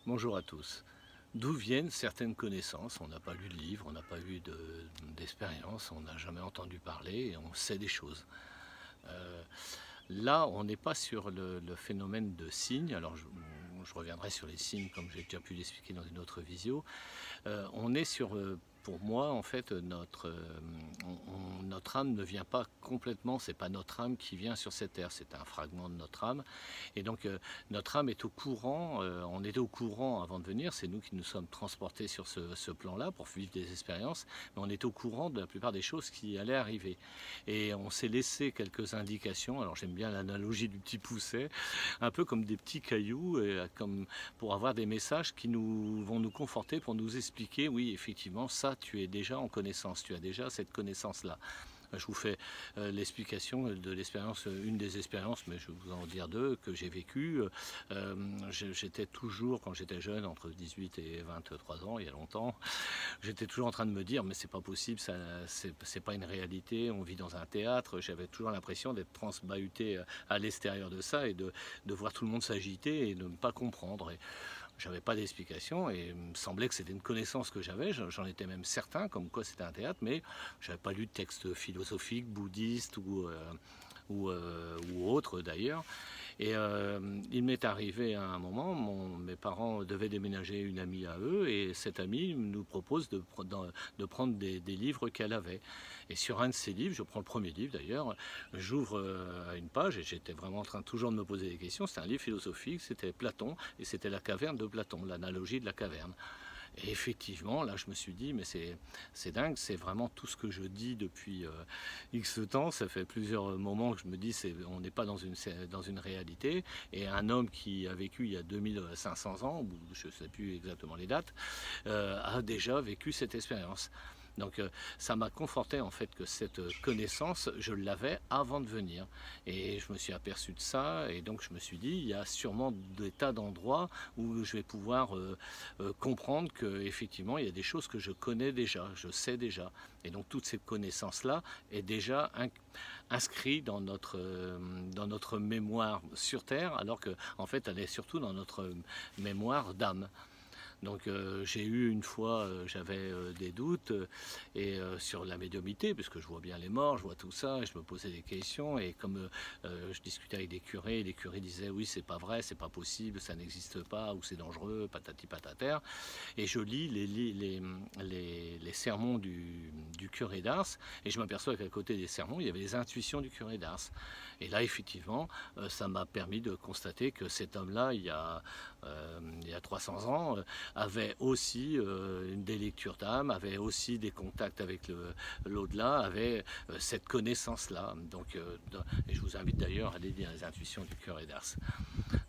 Bonjour à tous. D'où viennent certaines connaissances? On n'a pas lu de livre, on n'a pas eu d'expérience, on n'a jamais entendu parler et on sait des choses. Euh, Là, on n'est pas sur le phénomène de signes. Alors, je reviendrai sur les signes comme j'ai déjà pu l'expliquer dans une autre visio. On est sur, pour moi, en fait, notre âme ne vient pas complètement, c'est pas notre âme qui vient sur cette terre, c'est un fragment de notre âme. Et donc, notre âme est au courant, on était au courant avant de venir, c'est nous qui nous sommes transportés sur ce plan-là pour vivre des expériences, mais on était au courant de la plupart des choses qui allaient arriver. Et on s'est laissé quelques indications, alors j'aime bien l'analogie du petit pousset, un peu comme des petits cailloux, comme pour avoir des messages qui vont nous conforter, pour nous expliquer, oui, effectivement, ça, tu es déjà en connaissance, tu as déjà cette connaissance-là. Je vous fais l'explication de l'expérience, une des expériences, mais je vais vous en dire deux, que j'ai vécues. J'étais toujours, quand j'étais jeune, entre 18 et 23 ans, il y a longtemps, j'étais toujours en train de me dire, mais c'est pas possible, c'est pas une réalité, on vit dans un théâtre. J'avais toujours l'impression d'être transbahuté à l'extérieur de ça et de voir tout le monde s'agiter et de ne pas comprendre. Et j'avais pas d'explication et il me semblait que c'était une connaissance que j'avais, j'en étais même certain, comme quoi c'était un théâtre, mais j'avais pas lu de texte philosophique, bouddhiste ou autre d'ailleurs. Et il m'est arrivé à un moment, mes parents devaient déménager une amie à eux, et cette amie nous propose de prendre des livres qu'elle avait. Et sur un de ces livres, je prends le premier livre d'ailleurs, j'ouvre à une page, et j'étais vraiment en train toujours de me poser des questions. C'était un livre philosophique, c'était Platon, et c'était la caverne de Platon, l'analogie de la caverne. Et effectivement, là, je me suis dit, mais c'est dingue, c'est vraiment tout ce que je dis depuis X temps. Ça fait plusieurs moments que je me dis, on n'est pas dans une réalité. Et un homme qui a vécu il y a 2500 ans, ou je ne sais plus exactement les dates, a déjà vécu cette expérience. Donc ça m'a conforté en fait que cette connaissance, je l'avais avant de venir. Et je me suis aperçu de ça, et donc je me suis dit, il y a sûrement des tas d'endroits où je vais pouvoir comprendre qu'effectivement, il y a des choses que je connais déjà, je sais déjà. Et donc toute cette connaissance-là est déjà inscrite dans notre mémoire sur Terre, alors qu'en en fait, elle est surtout dans notre mémoire d'âme. Donc j'ai eu une fois, j'avais des doutes sur la médiumnité, puisque je vois bien les morts, je vois tout ça, et je me posais des questions, et comme je discutais avec des curés, et les curés disaient oui, c'est pas vrai, c'est pas possible, ça n'existe pas, ou c'est dangereux, patati patater. Et je lis les sermons du curé d'Ars, et je m'aperçois qu'à côté des sermons, il y avait les intuitions du curé d'Ars. Et là, effectivement, ça m'a permis de constater que cet homme-là, il y a 300 ans, avait aussi des lectures d'âme, avait aussi des contacts avec l'au-delà, avait cette connaissance-là. Donc, et je vous invite d'ailleurs à aller lire les intuitions du curé d'Ars.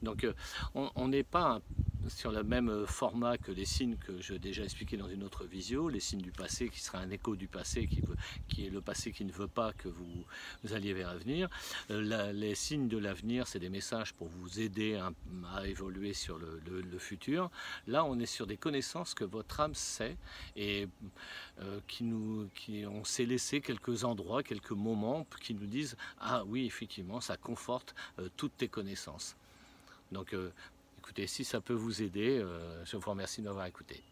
Donc on n'est pas sur le même format que les signes que j'ai déjà expliqué dans une autre visio, les signes du passé qui sera un écho du passé, qui est le passé qui ne veut pas que vous alliez vers l'avenir. Les signes de l'avenir, c'est des messages pour vous aider à évoluer sur le futur. Là, on est sur des connaissances que votre âme sait, et on s'est laissé quelques endroits, quelques moments qui nous disent « Ah oui, effectivement, ça conforte toutes tes connaissances ». Donc écoutez, si ça peut vous aider, je vous remercie de m'avoir écouté.